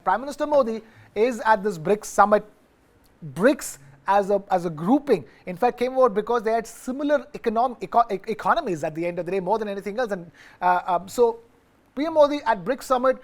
Prime Minister Modi is at this BRICS Summit. BRICS as a grouping, in fact, came about because they had similar economies at the end of the day, more than anything else. And so PM Modi at BRICS Summit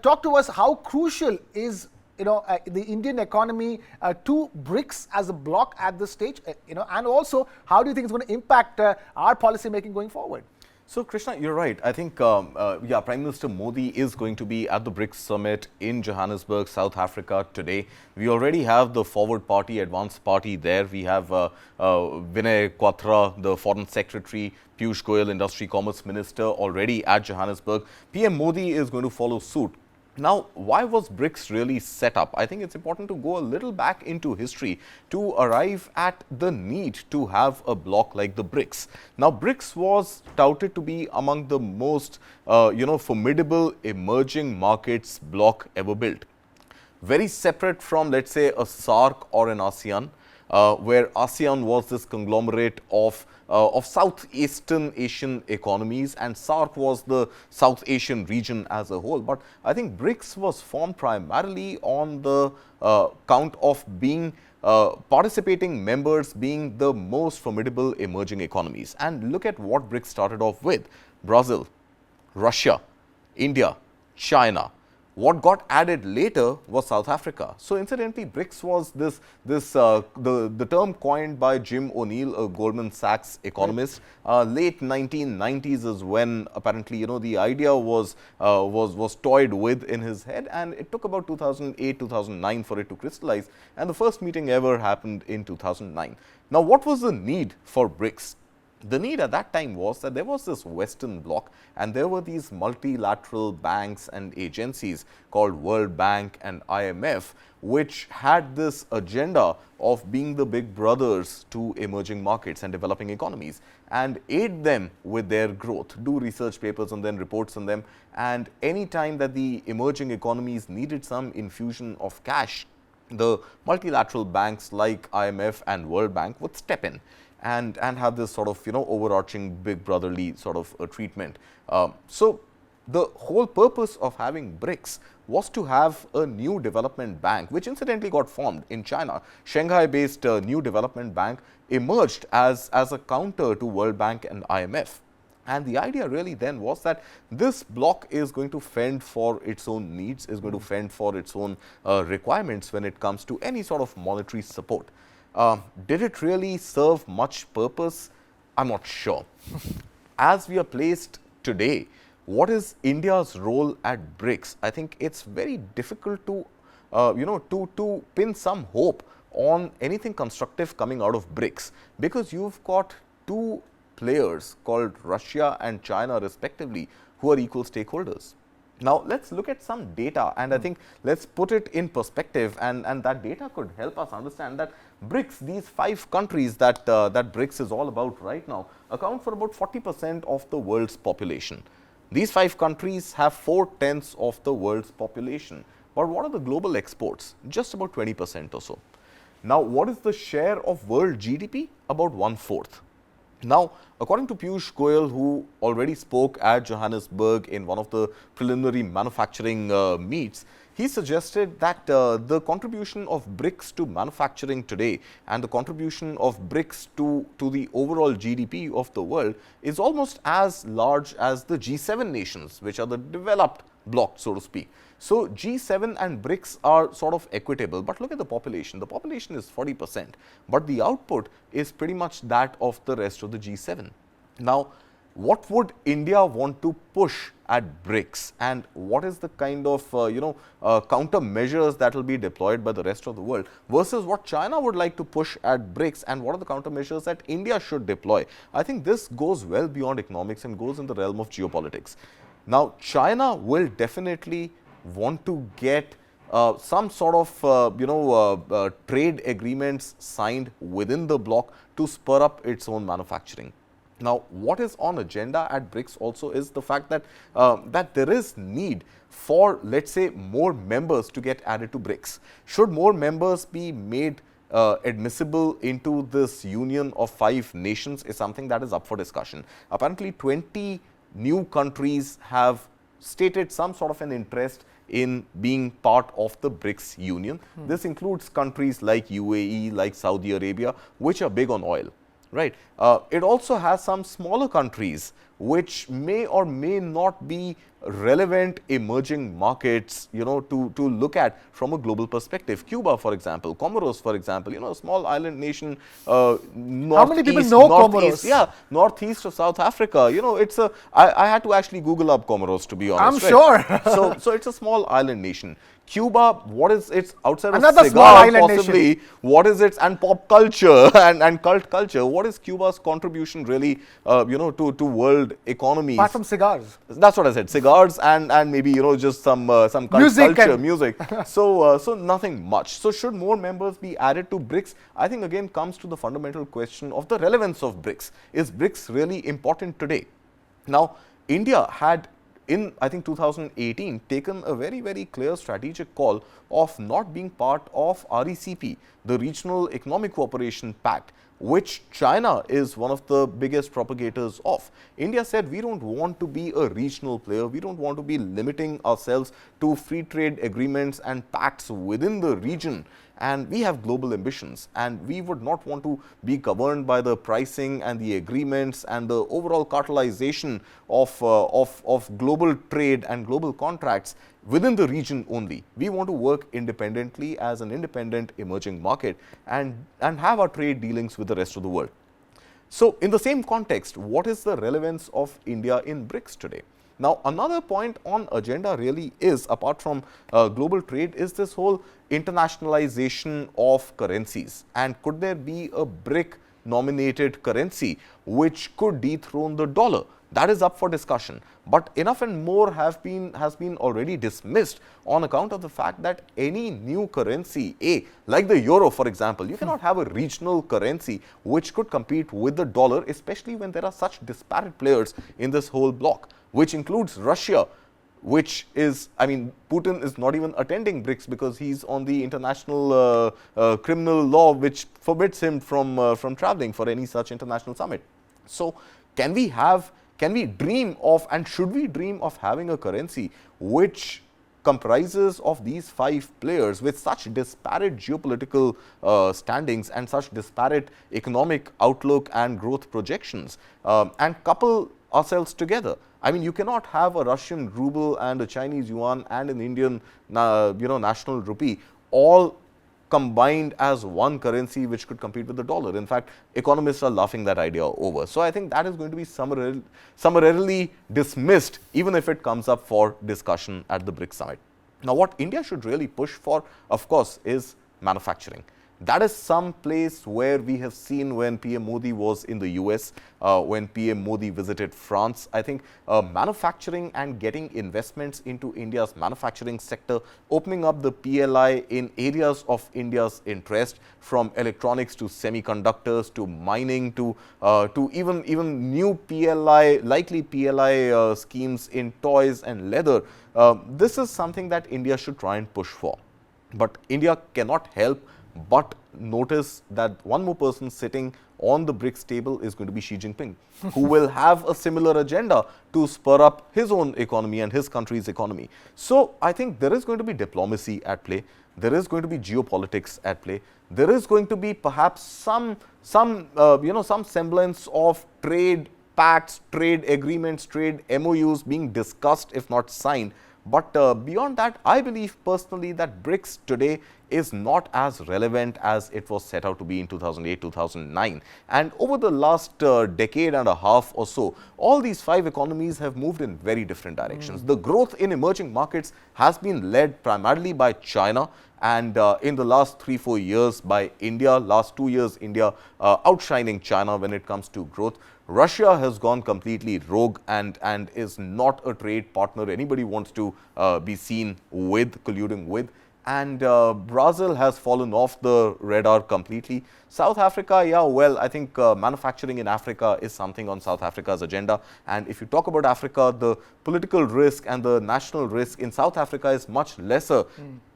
talked to us how crucial is the Indian economy to BRICS as a bloc at this stage, and also how do you think it's going to impact our policy making going forward? So, Krishna, you're right. I think, Prime Minister Modi is going to be at the BRICS Summit in Johannesburg, South Africa today. We already have the Forward Party, Advanced Party there. We have Vinay Quatra, the Foreign Secretary, Piyush Goyal, Industry Commerce Minister, already at Johannesburg. PM Modi is going to follow suit. Now, why was BRICS really set up? I think it's important to go a little back into history to arrive at the need to have a bloc like the BRICS. Now, BRICS was touted to be among the most, formidable emerging markets bloc ever built. Very separate from, let's say, a SAARC or an ASEAN, where ASEAN was this conglomerate of Southeastern Asian economies, and SAARC was the South Asian region as a whole. But I think BRICS was formed primarily on the count of being participating members being the most formidable emerging economies. And look at what BRICS started off with: Brazil, Russia, India, China. What got added later was South Africa. So incidentally, BRICS was the term coined by Jim O'Neill, a Goldman Sachs economist. Late 1990s is when apparently the idea was toyed with in his head, and it took about 2008, 2009 for it to crystallize. And the first meeting ever happened in 2009. Now, what was the need for BRICS? The need at that time was that there was this Western bloc, and there were these multilateral banks and agencies called World Bank and IMF, which had this agenda of being the big brothers to emerging markets and developing economies and aid them with their growth, do research papers and then reports on them. And any time that the emerging economies needed some infusion of cash, the multilateral banks like IMF and World Bank would step in and have this sort of overarching big brotherly sort of treatment. So the whole purpose of having BRICS was to have a new development bank, which incidentally got formed in China. Shanghai-based New Development Bank emerged as a counter to World Bank and IMF. And the idea really then was that this bloc is going to fend for its own needs, is going to fend for its own requirements when it comes to any sort of monetary support. Did it really serve much purpose? I'm not sure. As we are placed today, what is India's role at BRICS? I think it's very difficult to, to pin some hope on anything constructive coming out of BRICS, because you've got two players called Russia and China respectively, who are equal stakeholders. Now, let's look at some data, and I think let's put it in perspective, and that data could help us understand that BRICS, these 5 countries that BRICS is all about right now, account for about 40% of the world's population. These 5 countries have 4/10 of the world's population. But what are the global exports? Just about 20% or so. Now, what is the share of world GDP? About 1/4. Now, according to Piyush Goyal, who already spoke at Johannesburg in one of the preliminary manufacturing meets, he suggested that the contribution of BRICS to manufacturing today and the contribution of BRICS to the overall GDP of the world is almost as large as the G7 nations, which are the developed bloc, so to speak. So G7 and BRICS are sort of equitable, but look at the population. The population is 40%, but the output is pretty much that of the rest of the G7. Now, what would India want to push at BRICS, and what is the kind of countermeasures that will be deployed by the rest of the world versus what China would like to push at BRICS, and what are the countermeasures that India should deploy? I think this goes well beyond economics and goes in the realm of geopolitics. Now, China will definitely want to get some sort of trade agreements signed within the bloc to spur up its own manufacturing. Now, what is on agenda at BRICS also is the fact that that there is need for, let's say, more members to get added to BRICS. Should more members be made admissible into this union of 5 nations is something that is up for discussion. Apparently, 20 new countries have stated some sort of an interest in being part of the BRICS union. This includes countries like UAE, like Saudi Arabia, which are big on oil. Right. It also has some smaller countries which may or may not be relevant emerging markets, to look at from a global perspective. Cuba, for example, Comoros, for example, a small island nation, How many people know Comoros? Yeah, northeast of South Africa. I had to actually Google up Comoros, to be honest. I'm sure. So it's a small island nation. Cuba, what is its outside Another of small cigar island possibly, nation. what is its, and pop culture and cult culture, what is Cuba's contribution really, to world economies? Apart from cigars. That's what I said, cigars and maybe, just some cult Music culture, and music. So nothing much. So should more members be added to BRICS? I think again comes to the fundamental question of the relevance of BRICS. Is BRICS really important today? Now, India had in, I think, 2018, taken a very, very clear strategic call of not being part of RECP, the Regional Economic Cooperation Pact, which China is one of the biggest propagators of. India said, we don't want to be a regional player. We don't want to be limiting ourselves to free trade agreements and pacts within the region. And we have global ambitions, and we would not want to be governed by the pricing and the agreements and the overall cartelization of global trade and global contracts within the region only. We want to work independently as an independent emerging market and have our trade dealings with the rest of the world. So in the same context, what is the relevance of India in BRICS today? Now, another point on agenda really is, apart from global trade, is this whole internationalization of currencies. And could there be a BRIC nominated currency which could dethrone the dollar? That is up for discussion. But enough and more has been already dismissed on account of the fact that any new currency, like the euro, for example, you cannot have a regional currency which could compete with the dollar, especially when there are such disparate players in this whole bloc, which includes Russia, which is, Putin is not even attending BRICS because he's on the international criminal law, which forbids him from traveling for any such international summit. So can we dream of, and should we dream of, having a currency which comprises of these 5 players with such disparate geopolitical standings and such disparate economic outlook and growth projections, and couple ourselves together? You cannot have a Russian ruble and a Chinese yuan and an Indian national rupee all combined as one currency which could compete with the dollar. In fact, economists are laughing that idea over. So I think that is going to be summarily dismissed, even if it comes up for discussion at the BRICS Summit. Now, what India should really push for, of course, is manufacturing. That is some place where we have seen when PM Modi was in the US, when PM Modi visited France. I think manufacturing and getting investments into India's manufacturing sector, opening up the PLI in areas of India's interest, from electronics to semiconductors to mining to even new PLI, likely PLI schemes in toys and leather. This is something that India should try and push for. But India cannot help but notice that one more person sitting on the BRICS table is going to be Xi Jinping, who will have a similar agenda to spur up his own economy and his country's economy. So I think there is going to be diplomacy at play. There is going to be geopolitics at play. There is going to be perhaps some semblance of trade pacts, trade agreements, trade MOUs being discussed, if not signed. But beyond that, I believe personally that BRICS today is not as relevant as it was set out to be in 2008, 2009. And over the last decade and a half or so, all these 5 economies have moved in very different directions. The growth in emerging markets has been led primarily by China, and in the last 3-4 years by India. Last 2 years, India outshining China when it comes to growth. Russia has gone completely rogue and is not a trade partner anybody wants to be seen with, colluding with. And Brazil has fallen off the radar completely. South Africa, yeah, well, I think manufacturing in Africa is something on South Africa's agenda. And if you talk about Africa, the political risk and the national risk in South Africa is much lesser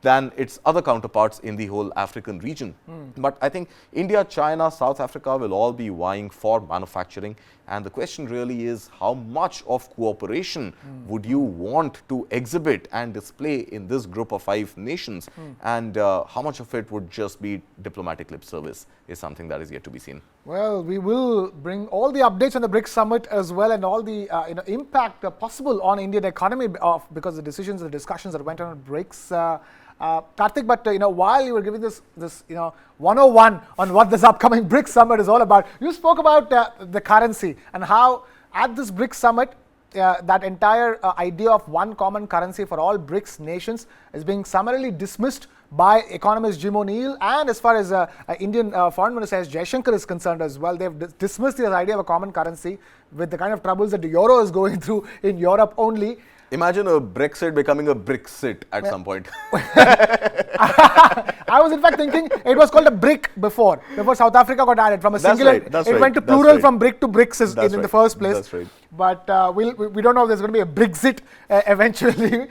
than its other counterparts in the whole African region. But I think India, China, South Africa will all be vying for manufacturing. And the question really is, how much of cooperation would you want to exhibit and display in this group of 5 nations? And how much of it would just be diplomatic lip service is something that is yet to be seen. Well, we will bring all the updates on the BRICS Summit as well, and all the impact possible on Indian economy because the decisions, the discussions that went on at BRICS. Kartik, but while you were giving this 101 on what this upcoming BRICS Summit is all about, you spoke about the currency and how at this BRICS Summit, that entire idea of one common currency for all BRICS nations is being summarily dismissed by economist Jim O'Neill, and as far as Indian Foreign Minister S. Jaishankar is concerned as well, they've dismissed this idea of a common currency with the kind of troubles that the euro is going through in Europe only. Imagine a Brexit becoming a Brixit at some point. I was in fact thinking it was called a BRIC before South Africa got added from a singular. It went to plural from BRIC to BRICS in the first place. That's right. But we don't know if there's going to be a Brexit eventually.